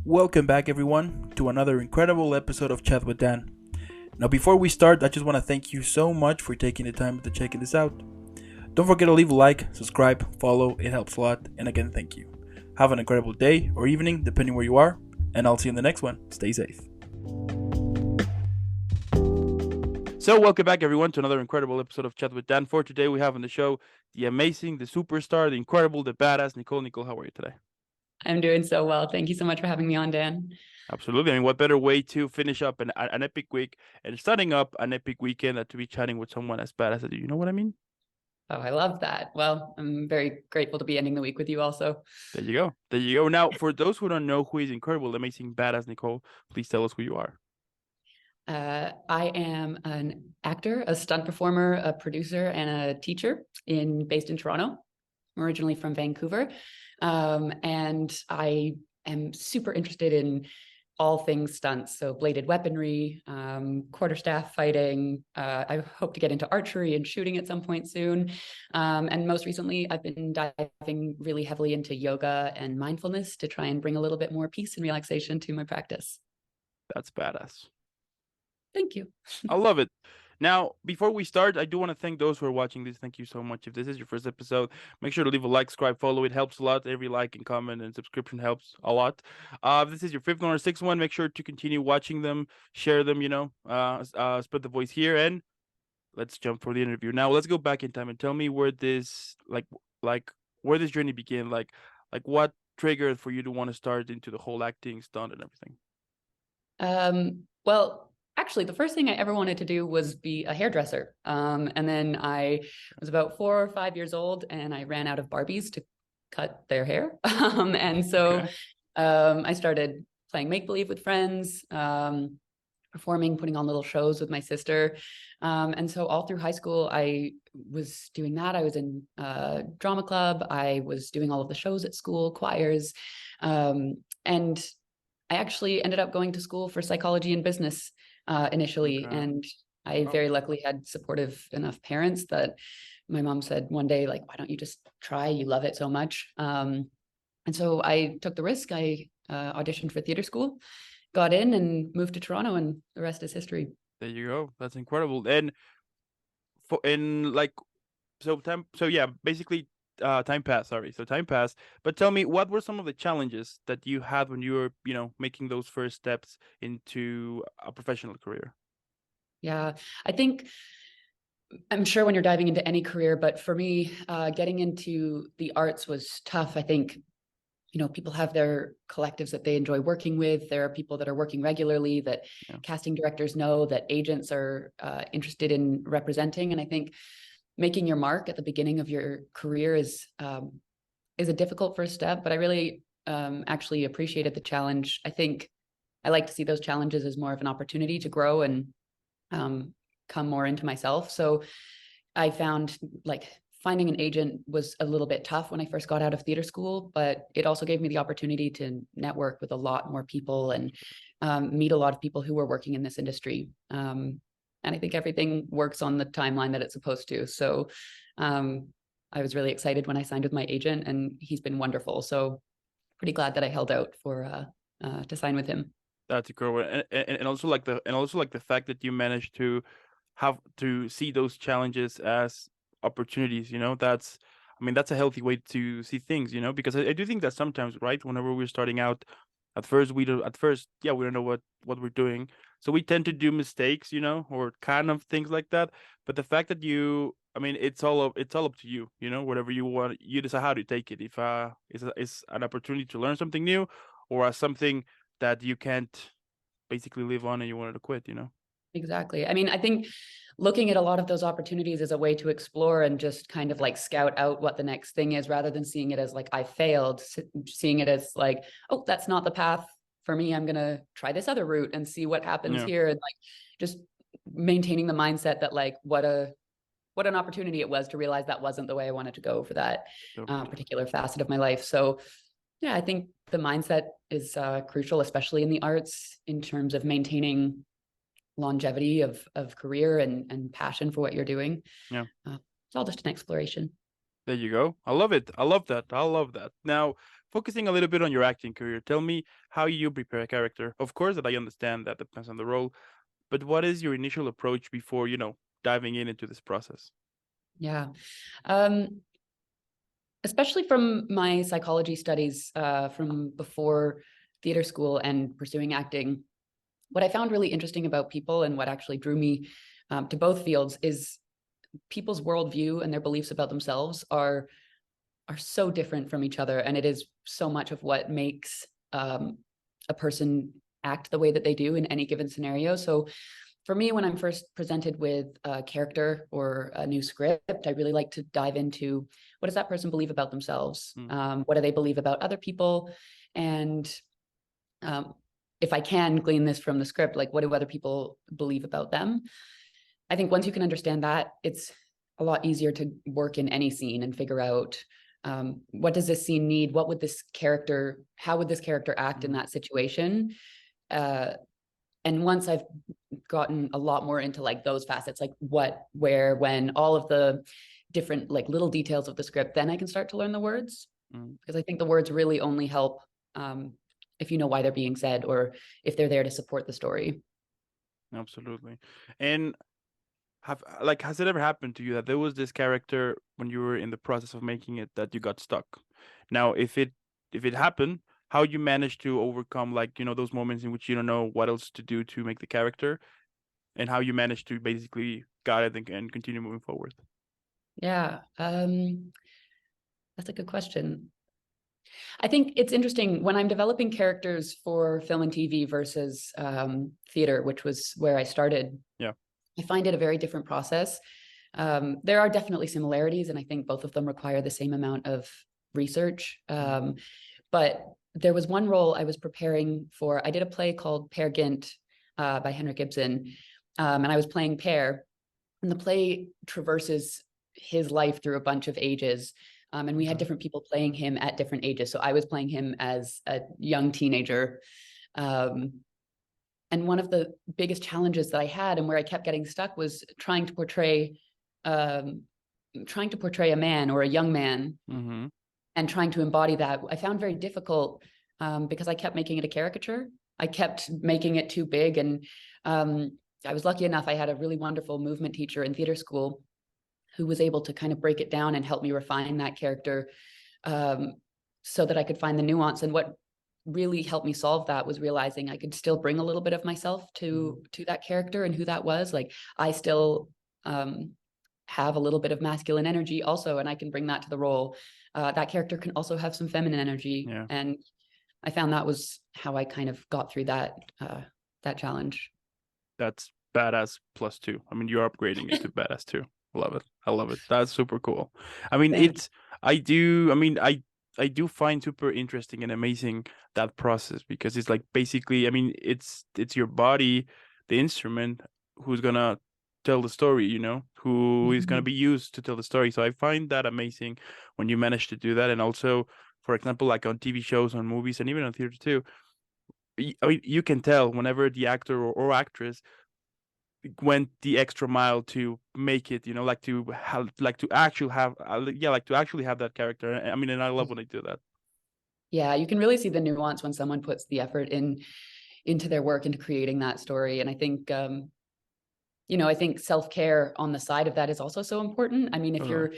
Welcome back, everyone, to another incredible episode of Chat with Dan. Now, before we start, I just want to thank you so much for taking the time to checking this out. Don't forget to leave a like, subscribe, follow, it helps a lot, and again, thank you. Have an incredible day or evening, depending where you are, and I'll see you in the next one. Stay safe. So, welcome back, everyone, to another incredible episode of Chat with Dan. For today, we have on the show the amazing, the superstar, the incredible, the badass Nicole. Nicole, how are you today? I'm doing so well. Thank you so much for having me on, Dan. Absolutely. I mean, what better way to finish up an epic week and starting up an epic weekend than to be chatting with someone as badass as you? You know what I mean? Oh, I love that. Well, I'm very grateful to be ending the week with you also. There you go. There you go. Now, for those who don't know who is incredible, amazing, badass Nicole, please tell us who you are. I am an actor, a stunt performer, a producer, and a teacher based in Toronto. I'm originally from Vancouver. And I am super interested in all things stunts, so bladed weaponry, quarterstaff fighting. I hope to get into archery and shooting at some point soon. And most recently, I've been diving really heavily into yoga and mindfulness to try and bring a little bit more peace and relaxation to my practice. That's badass. Thank you. I love it. Now, before we start, I do want to thank those who are watching this. Thank you so much. If this is your first episode, make sure to leave a like, subscribe, follow. It helps a lot. Every like and comment and subscription helps a lot. If this is your fifth one or sixth one, make sure to continue watching them, share them, spread the voice here. And let's jump for the interview. Now, let's go back in time and tell me where this, where this journey began. Like what triggered for you to want to start into the whole acting, stunt, and everything? Well, actually, the first thing I ever wanted to do was be a hairdresser. And then I was about 4 or 5 years old and I ran out of Barbies to cut their hair. And so I started playing make-believe with friends, performing, putting on little shows with my sister. And so all through high school, I was doing that. I was in drama club. I was doing all of the shows at school, choirs. And I actually ended up going to school for psychology and business initially. Okay. And I very luckily had supportive enough parents that my mom said one day, like, why don't you just try? You love it so much. And so I took the risk. I auditioned for theater school, got in and moved to Toronto, and the rest is history. There you go. That's incredible. And basically time passed. Sorry. So time passed. But tell me, what were some of the challenges that you had when you were, making those first steps into a professional career? Yeah, I'm sure when you're diving into any career, but for me, getting into the arts was tough. I think, people have their collectives that they enjoy working with. There are people that are working regularly that casting directors know, that agents are interested in representing. And I think making your mark at the beginning of your career is a difficult first step, but I really actually appreciated the challenge. I think I like to see those challenges as more of an opportunity to grow and come more into myself. So I found finding an agent was a little bit tough when I first got out of theater school, but it also gave me the opportunity to network with a lot more people and meet a lot of people who were working in this industry. And I think everything works on the timeline that it's supposed to. So I was really excited when I signed with my agent, and he's been wonderful. So pretty glad that I held out to sign with him. That's incredible, and also the fact that you managed to have to see those challenges as opportunities. That's a healthy way to see things. Because I do think that sometimes, right, whenever we're starting out, at first we don't know what we're doing, so we tend to do mistakes, or kind of things like that. But the fact that it's all up to you. Whatever you want, you decide how to take it. If it's an opportunity to learn something new, or as something that you can't basically live on and you wanted to quit. Exactly. I think looking at a lot of those opportunities as a way to explore and just kind of scout out what the next thing is, rather than seeing it as I failed, seeing it as oh, that's not the path for me. I'm going to try this other route and see what happens here. And just maintaining the mindset that what an opportunity it was to realize that wasn't the way I wanted to go for that particular facet of my life. So yeah, I think the mindset is crucial, especially in the arts, in terms of maintaining longevity of career and passion for what you're doing. Yeah. It's all just an exploration. There you go. I love it. I love that. Now, focusing a little bit on your acting career, tell me how you prepare a character. Of course, that I understand that depends on the role, but what is your initial approach before, diving into this process? Yeah. Especially from my psychology studies from before theater school and pursuing acting, what I found really interesting about people and what actually drew me to both fields is people's worldview and their beliefs about themselves are so different from each other. And it is so much of what makes a person act the way that they do in any given scenario. So for me, when I'm first presented with a character or a new script, I really like to dive into what does that person believe about themselves? What do they believe about other people? And if I can glean this from the script, like what do other people believe about them? I think once you can understand that, it's a lot easier to work in any scene and figure out what does this scene need? How would this character act in that situation? And once I've gotten a lot more into like those facets, like what, where, when, all of the different like little details of the script, then I can start to learn the words. Because I think the words really only help if you know why they're being said or if they're there to support the story. Absolutely. And has it ever happened to you that there was this character when you were in the process of making it that you got stuck? Now, if it happened, how you managed to overcome those moments in which you don't know what else to do to make the character, and how you managed to basically guide it and continue moving forward? Yeah, that's a good question. I think it's interesting when I'm developing characters for film and TV versus theater, which was where I started. Yeah. I find it a very different process. There are definitely similarities, and I think both of them require the same amount of research. But there was one role I was preparing for. I did a play called Peer Gynt by Henrik Ibsen, and I was playing Peer, and the play traverses his life through a bunch of ages. And we had different people playing him at different ages. So I was playing him as a young teenager. And one of the biggest challenges that I had and where I kept getting stuck was trying to portray a man or a young man and trying to embody that. I found very difficult because I kept making it a caricature. I kept making it too big. And I was lucky enough, I had a really wonderful movement teacher in theater school who was able to kind of break it down and help me refine that character so that I could find the nuance. And what really helped me solve that was realizing I could still bring a little bit of myself to that character and who that was. Like I still have a little bit of masculine energy also, and I can bring that to the role. That character can also have some feminine energy. Yeah. And I found that was how I kind of got through that challenge. That's badass +2. I mean, you're upgrading it to badass 2. Love it. I love it. That's super cool. I mean, I do find super interesting and amazing that process, because it's like basically, I mean, it's your body, the instrument, who's gonna tell the story, who is gonna be used to tell the story. So I find that amazing when you manage to do that. And also, for example, like on TV shows, on movies, and even on theater too, I mean, you can tell whenever the actor or actress went the extra mile to make it, to actually have that character. I mean, and I love when they do that. Yeah, you can really see the nuance when someone puts the effort into their work, into creating that story. And I think I think self-care on the side of that is also so important. I mean, if you're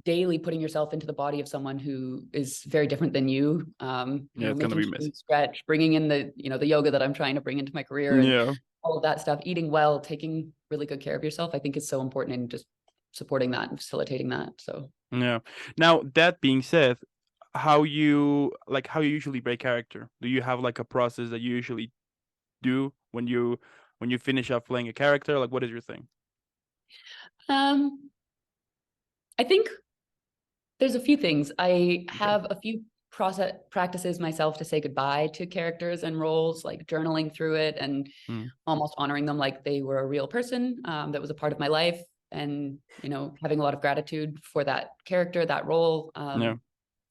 daily putting yourself into the body of someone who is very different than you, it's gonna be messy. Stretch, bringing in the yoga that I'm trying to bring into my career, and all of that stuff, eating well, taking really good care of yourself, I think is so important in just supporting that and facilitating that. So yeah. Now, that being said, how you usually break character? Do you have like a process that you usually do when you finish up playing a character? Like, what is your thing? I think there's a few things. I have a few practices myself to say goodbye to characters and roles, like journaling through it and almost honoring them like they were a real person that was a part of my life, and having a lot of gratitude for that character, that role,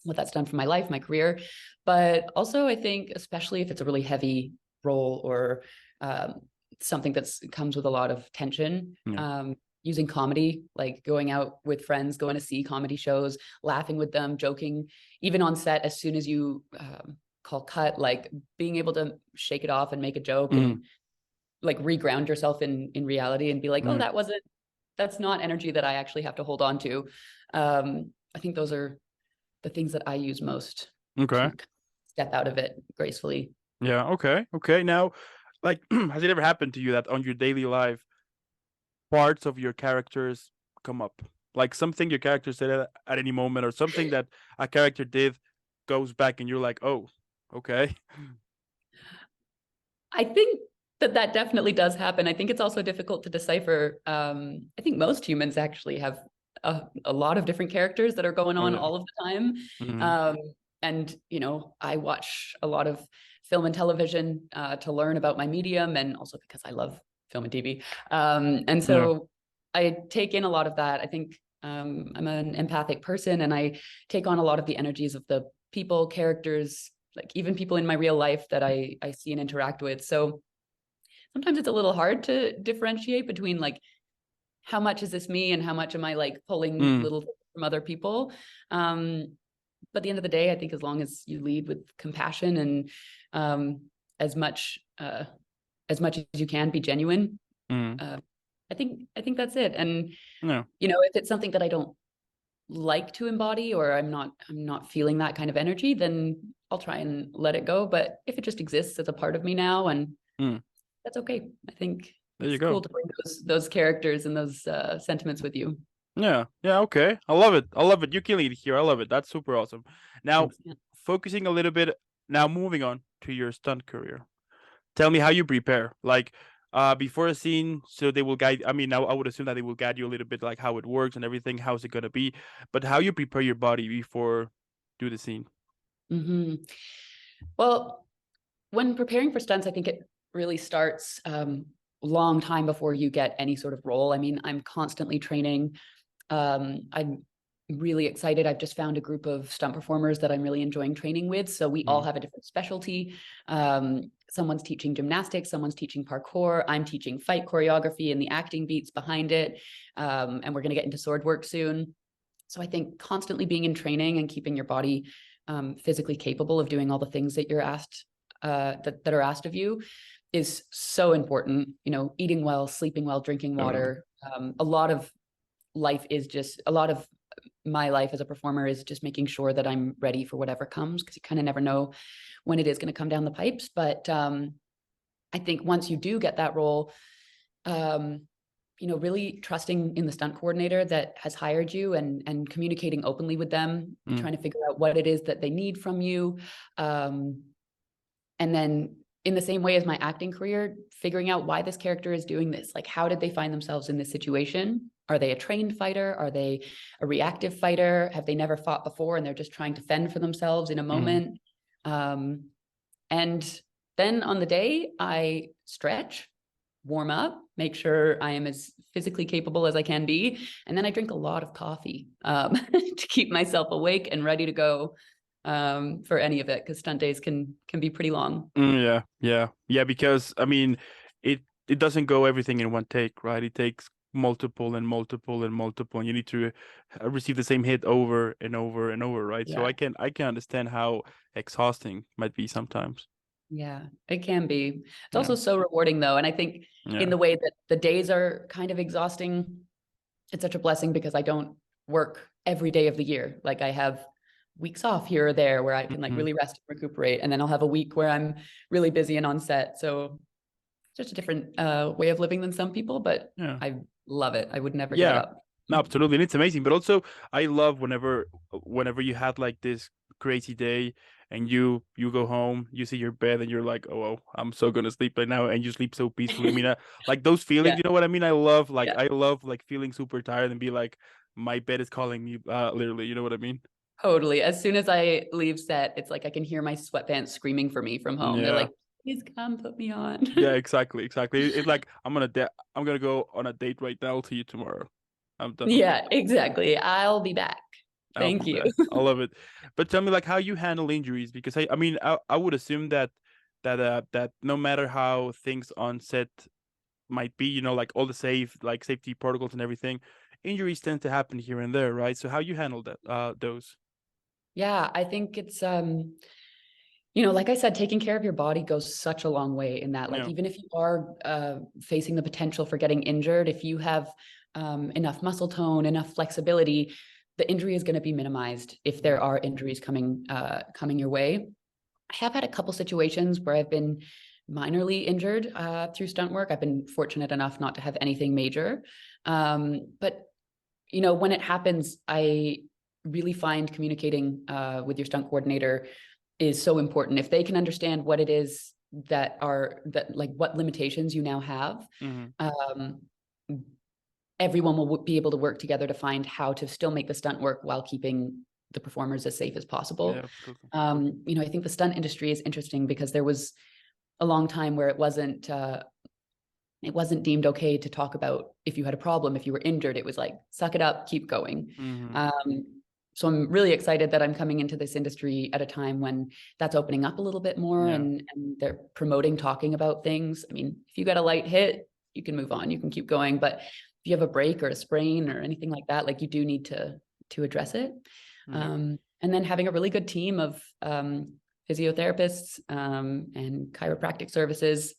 what that's done for my life, my career. But also I think, especially if it's a really heavy role or something that comes with a lot of tension, using comedy, like going out with friends, going to see comedy shows, laughing with them, joking, even on set, as soon as you call cut, like being able to shake it off and make a joke and like reground yourself in reality and be like, oh, that's not energy that I actually have to hold on to. I think those are the things that I use most Okay. to step out of it gracefully. Yeah. Okay. Okay. Now, like, has it ever happened to you that on your daily life, parts of your characters come up? Like something your character said at any moment, or something that a character did goes back, and you're like, oh, okay. I think that definitely does happen. I think it's also difficult to decipher. I think most humans actually have a lot of different characters that are going Oh on yeah. all of the time. Hmm. And, I watch a lot of film and television to learn about my medium, and also because I love film and TV. And Yeah. so I take in a lot of that. I think I'm an empathic person, and I take on a lot of the energies of the people, characters, like even people in my real life that I see and interact with. So sometimes it's a little hard to differentiate between like how much is this me and how much am I like pulling Mm. little from other people. But at the end of the day, I think as long as you lead with compassion and as much as you can be genuine, Mm. uh, I think that's it. And Yeah. if it's something that I don't like to embody, or I'm not feeling that kind of energy, then I'll try and let it go. But if it just exists as a part of me now, and Mm. that's okay. I think There you it's go. cool to bring those characters and those sentiments with you. Yeah. Yeah. Okay. I love it. I love it. You're killing it here. I love it. That's super awesome. Now, Thanks. Yeah. focusing a little bit. Now, moving on to your stunt career. Tell me how you prepare. Like, before a scene, so they will guide. I mean, I would assume that they will guide you a little bit, like how it works and everything. How's it gonna be? But how you prepare your body before do the scene? Hmm. Well, when preparing for stunts, I think it really starts long time before you get any sort of role. I mean, I'm constantly training. I'm really excited. I've just found a group of stunt performers that I'm really enjoying training with. So we all Mm. have a different specialty. Someone's teaching gymnastics, someone's teaching parkour. I'm teaching fight choreography and the acting beats behind it. And we're going to get into sword work soon. So I think constantly being in training and keeping your body physically capable of doing all the things that you're asked that are asked of you is so important. Eating well, sleeping well, drinking Totally. water. A lot of my life as a performer is just making sure that I'm ready for whatever comes, because you kind of never know when it is going to come down the pipes. But I think once you do get that role, really trusting in the stunt coordinator that has hired you, and communicating openly with them, Mm. trying to figure out what it is that they need from you. And then in the same way as my acting career, figuring out why this character is doing this. Like, how did they find themselves in this situation? Are they a trained fighter? Are they a reactive fighter? Have they never fought before and they're just trying to fend for themselves in a Mm. moment? And then on the day, I stretch, warm up, make sure I am as physically capable as I can be. And then I drink a lot of coffee to keep myself awake and ready to go for any of it, because stunt days can be pretty long. Yeah. Yeah. Yeah. Because I mean, it doesn't go everything in one take, right? It takes multiple and multiple and multiple, and you need to receive the same hit over and over and over, right? So Yeah. I can understand how exhausting might be sometimes. Yeah, it can be. It's Yeah. also so rewarding though. And I think in Yeah. the way that the days are kind of exhausting, it's such a blessing because I don't work every day of the year. Like, I have weeks off here or there where I can like Hmm. really rest and recuperate. And then I'll have a week where I'm really busy and on set. So it's just a different way of living than some people, but Yeah. I love it. I would never give it Yeah. up. No, absolutely. And it's amazing. But also I love whenever you had like this crazy day and you go home, you see your bed and you're like, oh, well, I'm so gonna sleep right now, and you sleep so peacefully. I mean, like those feelings, Yeah, you know what I mean? yeah, I love like feeling super tired and be like, my bed is calling me, literally, you know what I mean? totally. As soon as I leave set, it's like I can hear my sweatpants screaming for me from home. They're Yeah. like, please come put me on. Yeah, exactly, exactly. It's like I'm gonna go on a date right now. I'll see you tomorrow. I'm done with it. Yeah, exactly. I'll be back. I'll Thank be you. back. I love it. But tell me like how you handle injuries, because I mean I would assume that that no matter how things on set might be, you know, like all the safety protocols and everything, injuries tend to happen here and there, right? So how you handle that, those? Yeah, I think it's like I said, taking care of your body goes such a long way in that. Like, Yeah. even if you are facing the potential for getting injured, if you have enough muscle tone, enough flexibility, the injury is going to be minimized if there are injuries coming your way. I have had a couple situations where I've been minorly injured through stunt work. I've been fortunate enough not to have anything major. But when it happens, I really find communicating with your stunt coordinator is so important. If they can understand what it is that like what limitations you now have, Mm-hmm. um, everyone will be able to work together to find how to still make the stunt work while keeping the performers as safe as possible. Yeah, absolutely. I think the stunt industry is interesting because there was a long time where it wasn't deemed okay to talk about if you had a problem, if you were injured. It was like, suck it up, keep going. Mm-hmm. So I'm really excited that I'm coming into this industry at a time when that's opening up a little bit more, Yeah. and they're promoting talking about things. I mean, if you got a light hit, you can move on, you can keep going. But if you have a break or a sprain or anything like that, like, you do need to address it. Yeah. And then having a really good team of physiotherapists and chiropractic services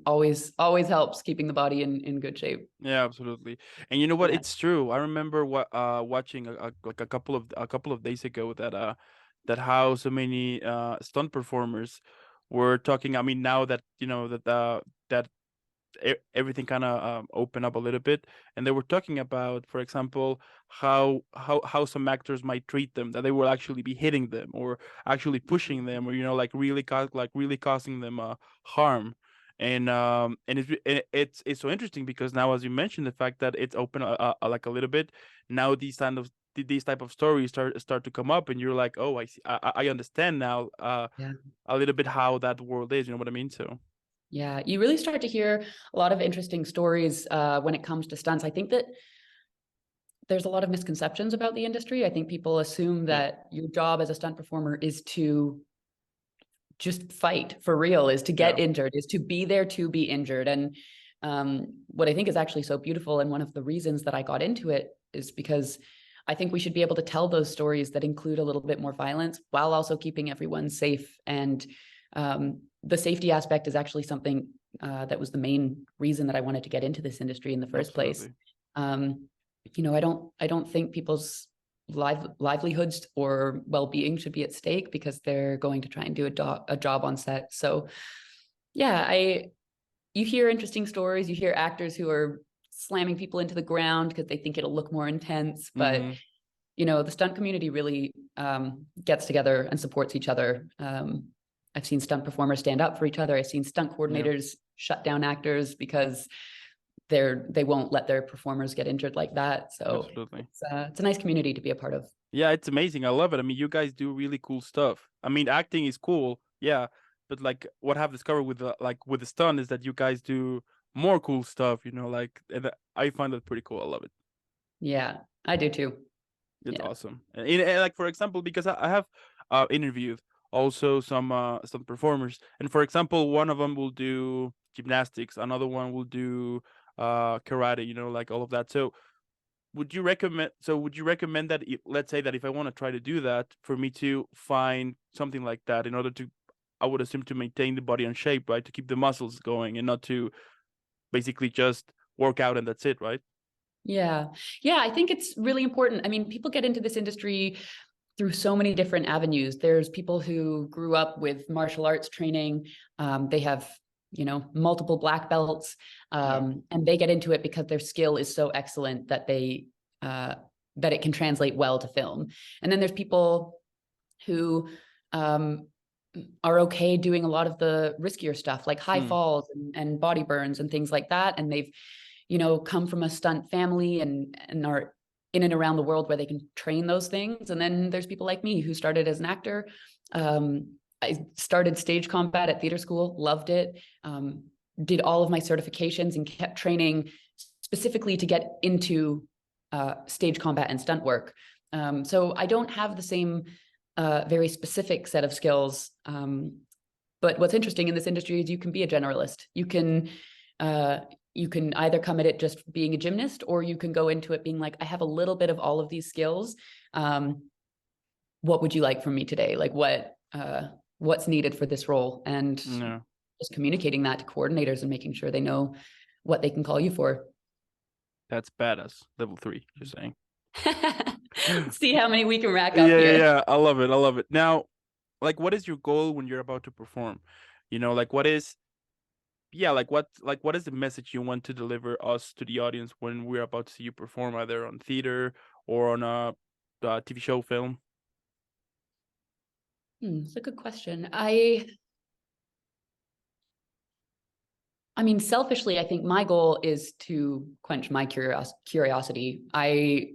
always helps keeping the body in good shape. Yeah, absolutely. And you know what? Yeah. It's true. I remember watching like a couple of days ago that how so many stunt performers were talking. I mean, now that you know that everything kind of opened up a little bit, and they were talking about, for example, how some actors might treat them, that they will actually be hitting them or actually pushing them, or you know, like really causing them harm. And it's so interesting because now, as you mentioned, the fact that it's open like a little bit now, these type of stories start to come up, and you're like, oh, I see, I understand now Yeah. a little bit how that world is, you know what I mean? So Yeah, you really start to hear a lot of interesting stories when it comes to stunts. I think that there's a lot of misconceptions about the industry. I think people assume yeah. that your job as a stunt performer is to just fight for real, is to Yeah. get injured, is to be there to be injured. And what I think is actually so beautiful, and one of the reasons that I got into it, is because I think we should be able to tell those stories that include a little bit more violence while also keeping everyone safe. And the safety aspect is actually something that was the main reason that I wanted to get into this industry in the first place. Absolutely. I don't think people's livelihoods or well-being should be at stake because they're going to try and do a job on set. So yeah, you hear interesting stories. You hear actors who are slamming people into the ground because they think it'll look more intense. But Mm-hmm. the stunt community really gets together and supports each other. I've seen stunt performers stand up for each other. I've seen stunt Yeah. coordinators shut down actors because they won't let their performers get injured like that. So Absolutely. it's a nice community to be a part of. Yeah, it's amazing. I love it. I mean, you guys do really cool stuff. I mean, acting is cool, yeah, but like what I've discovered with with the stunt is that you guys do more cool stuff. You know, like and I find that pretty cool. I love it. Yeah, I do too. It's Yeah. awesome. And like for example, because I have interviewed also some performers, and for example, one of them will do gymnastics, another one will do karate. You know, like all of that. So would you recommend that let's say that if I want to try to do that, for me to find something like that in order to, I would assume, to maintain the body in shape, right? To keep the muscles going and not to basically just work out and that's it, right? Yeah. Yeah, I think it's really important. I mean, people get into this industry through so many different avenues. There's people who grew up with martial arts training. They have, multiple black belts, Yeah. and they get into it because their skill is so excellent that that it can translate well to film. And then there's people who um, are okay doing a lot of the riskier stuff, like high Mm. falls and body burns and things like that. And they've come from a stunt family and are in and around the world where they can train those things. And then there's people like me who started as an actor. I started stage combat at theater school, loved it, did all of my certifications and kept training specifically to get into stage combat and stunt work. So I don't have the same very specific set of skills. But what's interesting in this industry is you can be a generalist. You can You can either come at it just being a gymnast, or you can go into it being like, I have a little bit of all of these skills. What would you like from me today? Like what's needed for this role? And Yeah, just communicating that to coordinators and making sure they know what they can call you for. that's badass. Level 3, you're saying. See how many we can rack up Yeah, yeah, here. yeah. I love it. I love it. Now, like, what is your goal when you're about to perform? You know, like, what is, yeah, what is the message you want to deliver us to the audience when we're about to see you perform, either on theater or on a TV show, film? It's a good question. I mean, selfishly, I think my goal is to quench my curiosity. I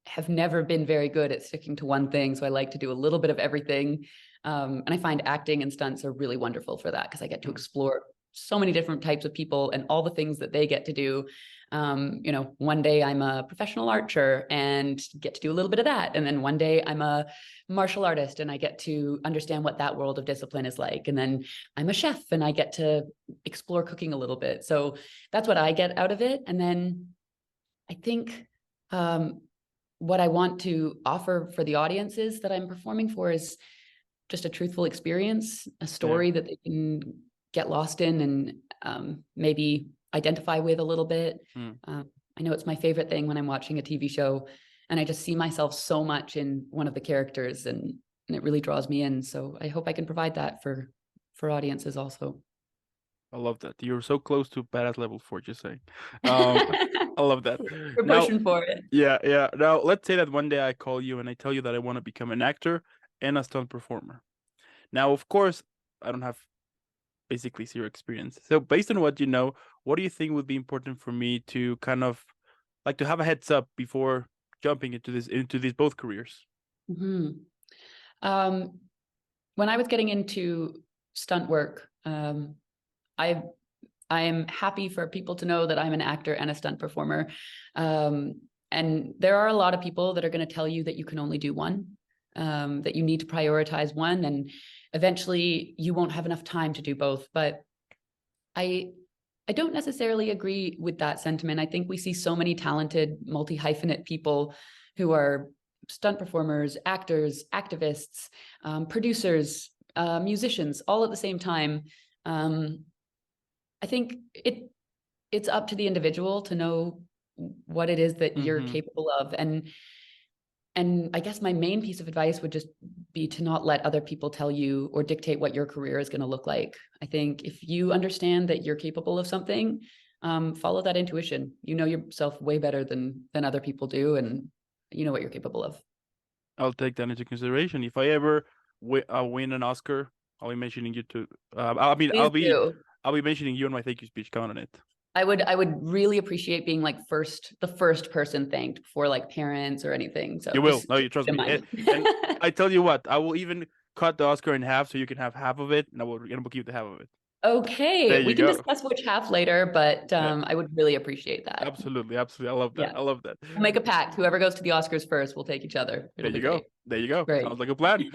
have never been very good at sticking to one thing, so I like to do a little bit of everything. And I find acting and stunts are really wonderful for that, because I get to explore so many different types of people and all the things that they get to do. One day I'm a professional archer and get to do a little bit of that. And then one day I'm a martial artist and I get to understand what that world of discipline is like. And then I'm a chef and I get to explore cooking a little bit. So that's what I get out of it. And then I think what I want to offer for the audiences that I'm performing for is just a truthful experience, a Yeah. story that they can get lost in and maybe identify with a little bit. Mm. I know it's my favorite thing when I'm watching a TV show and I just see myself so much in one of the characters, and it really draws me in. So I hope I can provide that for audiences also. I love that. You're so close to badass level 4, just saying. I love that. We're Now, pushing for it. yeah, yeah. Now, let's say that one day I call you and I tell you that I want to become an actor and a stunt performer. Now, of course, I don't have basically zero experience. So, based on what you know, what do you think would be important for me to kind of like to have a heads up before jumping into these both careers? Mm-hmm. When I was getting into stunt work, I am happy for people to know that I'm an actor and a stunt performer. And there are a lot of people that are going to tell you that you can only do one, that you need to prioritize one, and eventually you won't have enough time to do both. But I don't necessarily agree with that sentiment. I think we see so many talented multi-hyphenate people who are stunt performers, actors, activists, producers, musicians, all at the same time. I think it's up to the individual to know what it is that you're Mm-hmm. capable of. And I guess my main piece of advice would just be to not let other people tell you or dictate what your career is going to look like. I think if you understand that you're capable of something, follow that intuition. You know yourself way better than other people do, and you know what you're capable of. I'll take that into consideration. If I ever win an Oscar, I'll be mentioning you to. I mean, Please do. I'll be mentioning you in my thank you speech. Count on it. I would really appreciate being like the first person thanked before like parents or anything. So You will. just No, keep you trust it in me. mind. And I tell you what, I will even cut the Oscar in half so you can have half of it, and I will keep the half of it. Okay, There we you can go. discuss which half later, but Yeah, I would really appreciate that. absolutely, absolutely. I love that. Yeah, I love that. we'll make a pact. Whoever goes to the Oscars first will take each other. There It'll be you go. great. There you go. Great. Sounds like a plan.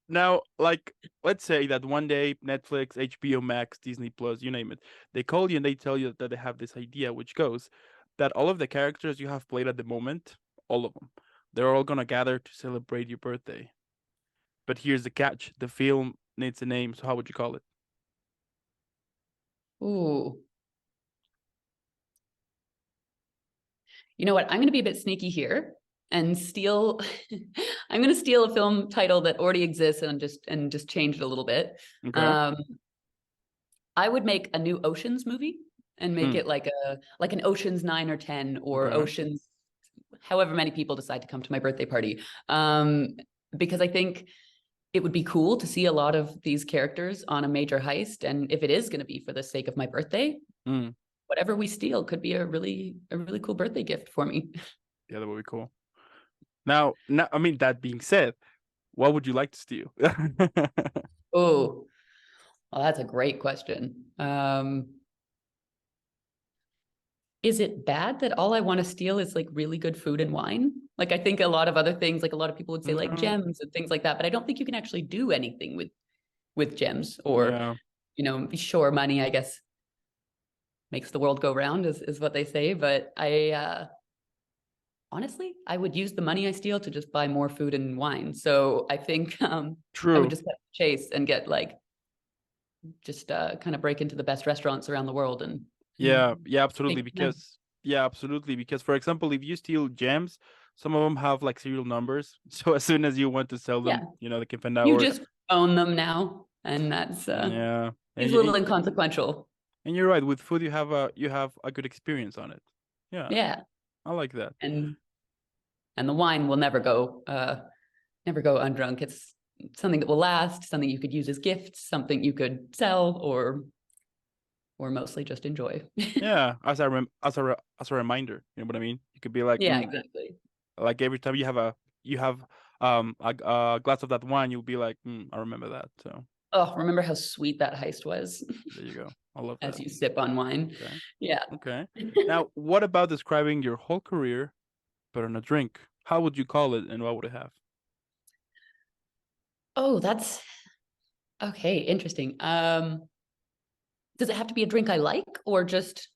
Now, like, let's say that one day Netflix, HBO Max, Disney Plus, you name it, they call you and they tell you that they have this idea, which goes that all of the characters you have played at the moment, all of them, they're all gonna gather to celebrate your birthday. But here's the catch: the film needs a name. So how would you call it? Ooh, you know what? I'm going to be a bit sneaky here and steal. I'm going to steal a film title that already exists and just change it a little bit. Okay. Um, I would make a new Oceans movie and make Hmm. it like an Oceans 9 or 10 or Okay. Oceans, however many people decide to come to my birthday party. Because I think it would be cool to see a lot of these characters on a major heist. And if it is going to be for the sake of my birthday, Hmm. whatever we steal could be a really cool birthday gift for me. Yeah, that would be cool. Now, I mean, that being said, what would you like to steal? Oh, well, that's a great question. Is it bad that all I want to steal is like really good food and wine? Like I think a lot of other things, like a lot of people would say like No. gems and things like that, but I don't think you can actually do anything with gems or, Yeah. sure, money, I guess. makes the world go round, is what they say. But honestly, I would use the money I steal to just buy more food and wine. So I think I would True. just chase and get like just kind of break into the best restaurants around the world and Yeah, yeah, absolutely. take them. Because for example, if you steal gems, some of them have like serial numbers. So as soon as you want to sell Yeah, them, they can find out. you Or just own them now, and that's yeah, it's a little inconsequential. and you're right. With food, you have a good experience on it. Yeah, Yeah, I like that. and the wine will never go undrunk. It's something that will last, something you could use as gifts, something you could sell or mostly just enjoy. Yeah, as a reminder, you know what I mean? You could be like, Yeah, exactly. like every time you have a glass of that wine, you'll be like, I remember that. So Oh, remember how sweet that heist was there you go. I love as that. you sip on wine. Okay. Yeah. Okay. Now, what about describing your whole career, but on a drink? How would you call it, and what would it have? Oh, that's okay. Interesting. Does it have to be a drink I like or just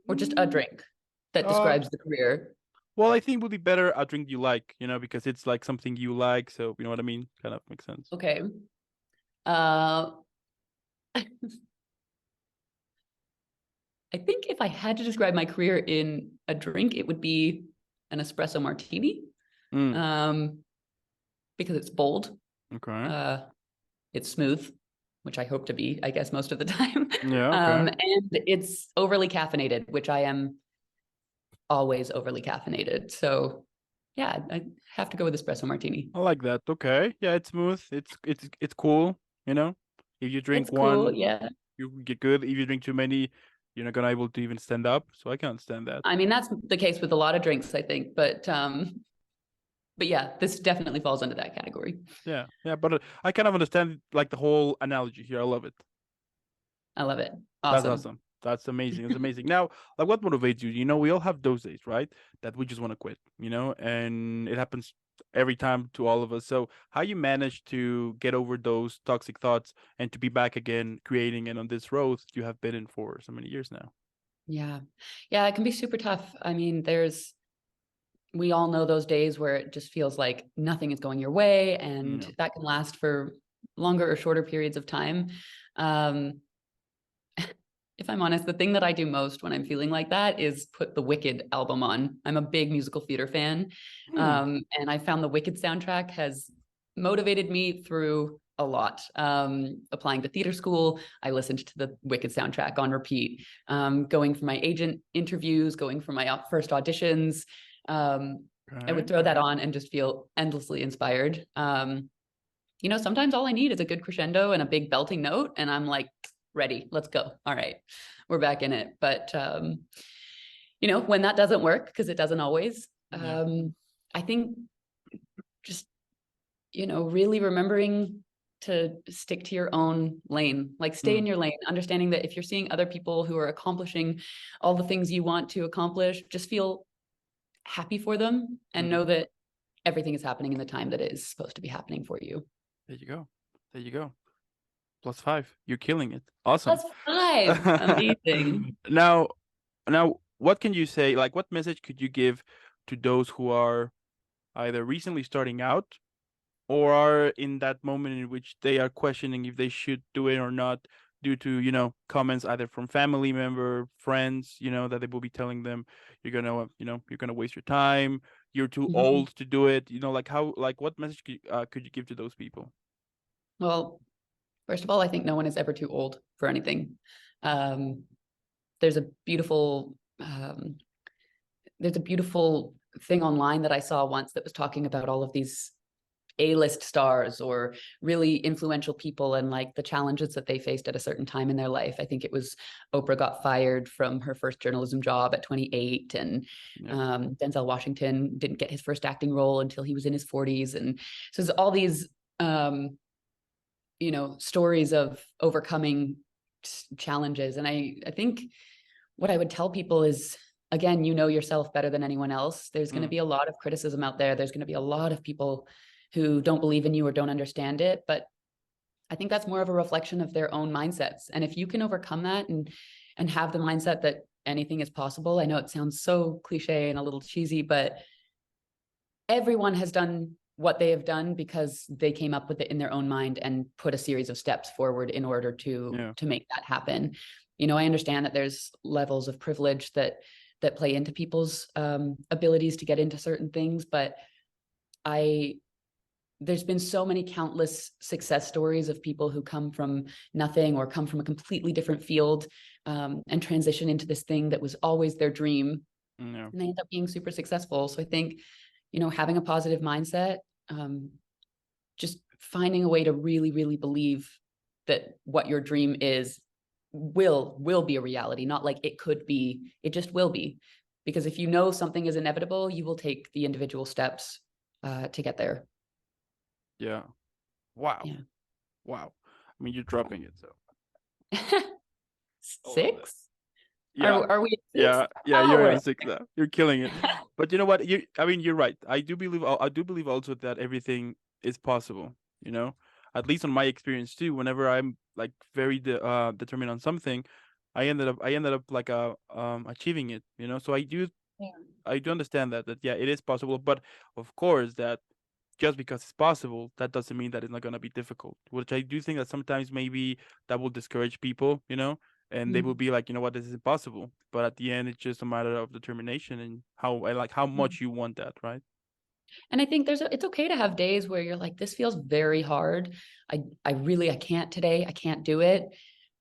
a Mm, drink that Uh, describes the career? well, I think would be better a drink you like, because it's like something you like, so you know what I mean? Kind of makes sense. Okay. Uh, I think if I had to describe my career in a drink, it would be an espresso martini. Mm, Um, because it's bold, okay. uh, it's smooth, which I hope to be, I guess, most of the time. Yeah, okay. And it's overly caffeinated, which I am always overly caffeinated. So yeah, I have to go with espresso martini. I like that. Okay. Yeah, it's smooth. It's cool, you know? If you It's drink cool. one, Yeah. you get good. If you drink too many, you're not gonna able to even stand up. So I can't stand that. I mean, that's the case with a lot of drinks, I think. But yeah, this definitely falls under that category. Yeah, yeah, but I kind of understand like the whole analogy here. I love it. I love it. That's Awesome. awesome. That's amazing. It's amazing. Now, like, what motivates you? We all have those days, right? That we just want to quit, and it happens every time to all of us. So, how you manage to get over those toxic thoughts and to be back again, creating and on this road you have been in for so many years now? Yeah. Yeah, it can be super tough. I mean, we all know those days where it just feels like nothing is going your way, and Yeah. that can last for longer or shorter periods of time. Um, if I'm honest, the thing that I do most when I'm feeling like that is put the Wicked album on. I'm a big musical theater fan. Hmm. And I found the Wicked soundtrack has motivated me through a lot. Applying to theater school, I listened to the Wicked soundtrack on repeat. Going for my agent interviews, going for my first auditions. I would Okay. throw that on and just feel endlessly inspired. Sometimes all I need is a good crescendo and a big belting note, and I'm like, ready, let's go. All right, we're back in it. But when that doesn't work, because it doesn't always, Yeah. I think just really remembering to stick to your own lane, like stay Hmm. in your lane, understanding that if you're seeing other people who are accomplishing all the things you want to accomplish, just feel happy for them and Hmm. know that everything is happening in the time that it is supposed to be happening for you. There you go. There you go. +5. You're killing it. Awesome. +5. Amazing. Now, what can you say? Like, what message could you give to those who are either recently starting out or are in that moment in which they are questioning if they should do it or not due to, comments either from family member, friends, that they will be telling them you're gonna waste your time, you're too Mhm. old to do it, like what message could you give to those people? Well, first of all, I think no one is ever too old for anything. Um, there's a beautiful there's a beautiful thing online that I saw once that was talking about all of these A-list stars or really influential people and like the challenges that they faced at a certain time in their life. I think it was Oprah got fired from her first journalism job at 28, and Yeah. Denzel Washington didn't get his first acting role until he was in his 40s. And so there's all these stories of overcoming challenges. And I think what I would tell people is, again, yourself better than anyone else. There's going to Mm, be a lot of criticism out there. There's going to be a lot of people who don't believe in you or don't understand it. But I think that's more of a reflection of their own mindsets. And if you can overcome that and and have the mindset that anything is possible. I know it sounds so cliche and a little cheesy, but everyone has done what they have done because they came up with it in their own mind and put a series of steps forward in order to make that happen. You know, I understand that there's levels of privilege that play into people's abilities to get into certain things, but there's been so many countless success stories of people who come from nothing or come from a completely different field and transition into this thing that was always their dream. And they end up being super successful. So I think, you know, having a positive mindset, just finding a way to really, really believe that what your dream is will be a reality, not like it could be, it just will be. Because if you know something is inevitable, you will take the individual steps to get there. Yeah. Wow. Yeah. Wow. I mean, you're dropping it, so. 6? Yeah. Are we at 6? Yeah, Oh, you're at 6 now. You're killing it. But you know what? I mean, you're right. I do believe also that everything is possible, you know? At least on my experience too, whenever I'm like very determined on something, I ended up like achieving it, you know? So I do understand that yeah, it is possible, but of course that just because it's possible, that doesn't mean that it's not going to be difficult, which I do think that sometimes maybe that will discourage people, you know, and they will be like, you know what, this is impossible. But at the end, it's just a matter of determination and how much you want that, right? And I think it's okay to have days where you're like, this feels very hard. I can't today. I can't do it.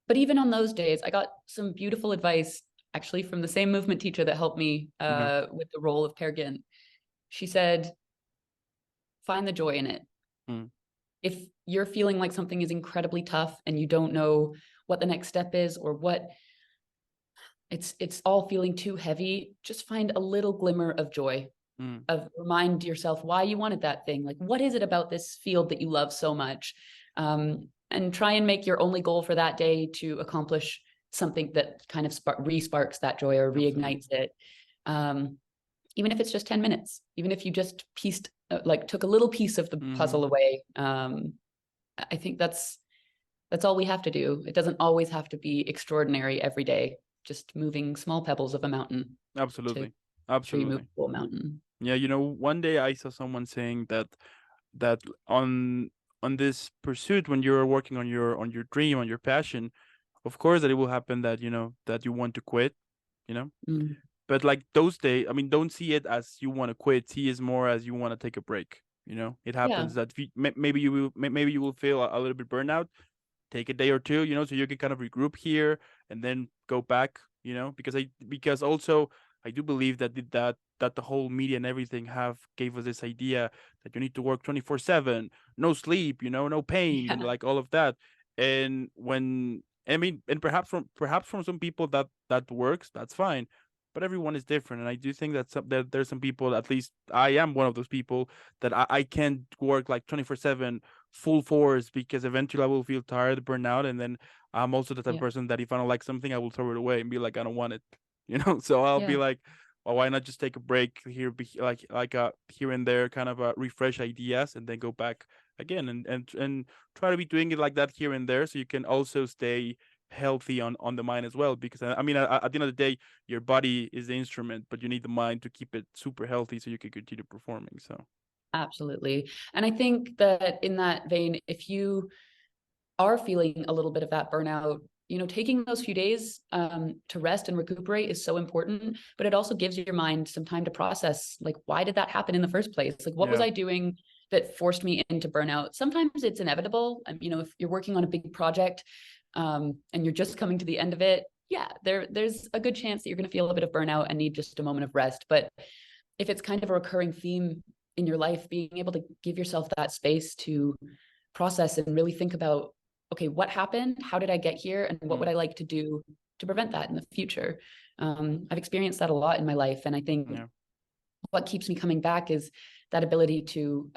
But even on those days, I got some beautiful advice actually from the same movement teacher that helped me with the role of Peer Gynt. She said, find the joy in it. If you're feeling like something is incredibly tough and you don't know what the next step is or what it's all feeling too heavy, just find a little glimmer of joy. Of remind yourself why you wanted that thing. Like, what is it about this field that you love so much? And try and make your only goal for that day to accomplish something that kind of re-sparks that joy or reignites it. Even if it's just 10 minutes, even if you just took a little piece of the puzzle away. I think that's all we have to do. It doesn't always have to be extraordinary every day, just moving small pebbles of a mountain. Absolutely. To remove a mountain. Yeah, you know, one day I saw someone saying that on this pursuit, when you're working on your dream, on your passion, of course that it will happen that, you know, that you want to quit, you know. But like those days, I mean, don't see it as you want to quit. See it more as you want to take a break. You know, it happens that maybe you will feel a little bit burnout. Take a day or two, you know, so you can kind of regroup here and then go back. You know, because also I do believe that the whole media and everything gave us this idea that you need to work 24/7, no sleep, you know, no pain, and like all of that. And perhaps from some people that works, that's fine. But everyone is different, and I do think that there's some people, at least I am one of those people, that I can't work like 24/7 full force, because eventually I will feel tired, burn out, and then I'm also the type of person that if I don't like something, I will throw it away and be like, I don't want it, you know. So I'll be like, well, why not just take a break here, be like here and there, kind of refresh ideas, and then go back again and try to be doing it like that here and there, so you can also stay healthy on the mind as well. Because I mean, at the end of the day, your body is the instrument, but you need the mind to keep it super healthy so you can continue performing. So absolutely. And I think that in that vein, if you are feeling a little bit of that burnout, you know, taking those few days to rest and recuperate is so important, but it also gives your mind some time to process, like, why did that happen in the first place? Like, what was I doing that forced me into burnout? Sometimes it's inevitable. You know, if you're working on a big project and you're just coming to the end of it, there's a good chance that you're going to feel a bit of burnout and need just a moment of rest. But if it's kind of a recurring theme in your life, being able to give yourself that space to process and really think about, okay, what happened? How did I get here? And what would I like to do to prevent that in the future? I've experienced that a lot in my life. And I think what keeps me coming back is that ability to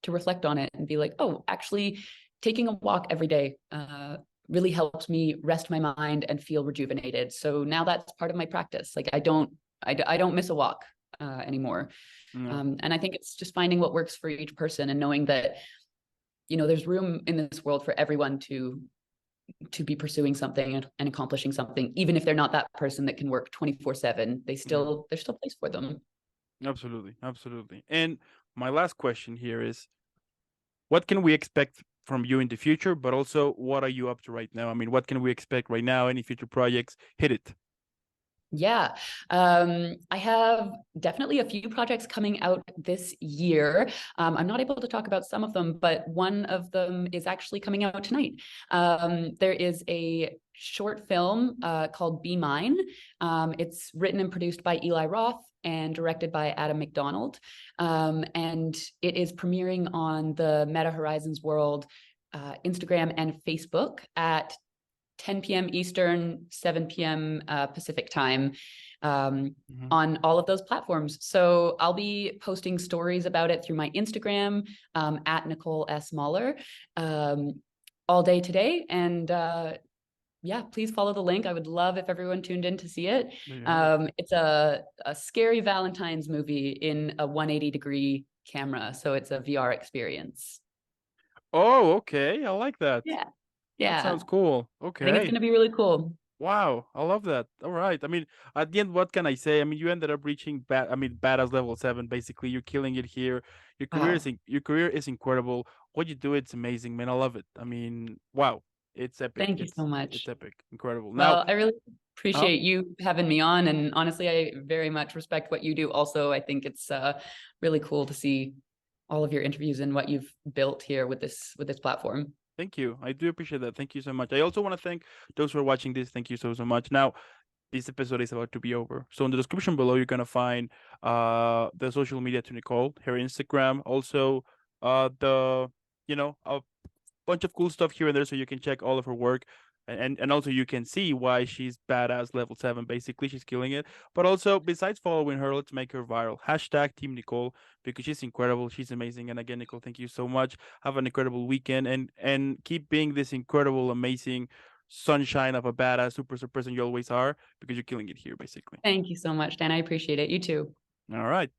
reflect on it and be like, oh, actually taking a walk every day really helps me rest my mind and feel rejuvenated. So now that's part of my practice. Like I don't miss a walk anymore. And I think it's just finding what works for each person and knowing that, you know, there's room in this world for everyone to to be pursuing something and accomplishing something, even if they're not that person that can work 24/7, there's still place for them. Absolutely, absolutely. And my last question here is, what can we expect from you in the future? But also, what are you up to right now? I mean, what can we expect right now? Any future projects? Hit it. Yeah, I have definitely a few projects coming out this year. I'm not able to talk about some of them, but one of them is actually coming out tonight. There is a short film called Be Mine. It's written and produced by Eli Roth and directed by Adam McDonald. And it is premiering on the Meta Horizons World Instagram and Facebook at 10 p.m. Eastern, 7 p.m. Pacific time on all of those platforms. So I'll be posting stories about it through my Instagram at Nicole S. Moller all day today. And yeah, please follow the link. I would love if everyone tuned in to see it. It's a scary Valentine's movie in a 180-degree camera. So it's a VR experience. Oh, okay. I like that. Yeah. That Yeah. sounds cool. I think it's Okay. going to be really cool. Wow, I love that. All right. I mean, at the end, what can I say? I mean, you ended up reaching badass level 7. Basically, you're killing it here. Wow. Your career is incredible. What you do, it's amazing, man. I love it. I mean, wow, it's epic. Thank you so It's much. epic, incredible. Now, Well, I really uh, appreciate you having me on. And honestly, I very much respect what you do. Also, I think it's really cool to see all of your interviews and what you've built here with this platform. thank you. I do appreciate that. Thank you so much. I also want to thank those who are watching this. Thank you so much. Now, this episode is about to be over. So in the description below, you're gonna find the social media to Nicole, her Instagram, also the a bunch of cool stuff here and there, so you can check all of her work. And also you can see why she's badass level 7. Basically, she's killing it. But also, besides following her, let's make her viral. Hashtag Team Nicole, because she's incredible. She's amazing. And again, Nicole, thank you so much. Have an incredible weekend, and keep being this incredible, amazing sunshine of a badass super person you always are, because you're killing it here, basically. Thank you so much, Dan. I appreciate it. You too. All right.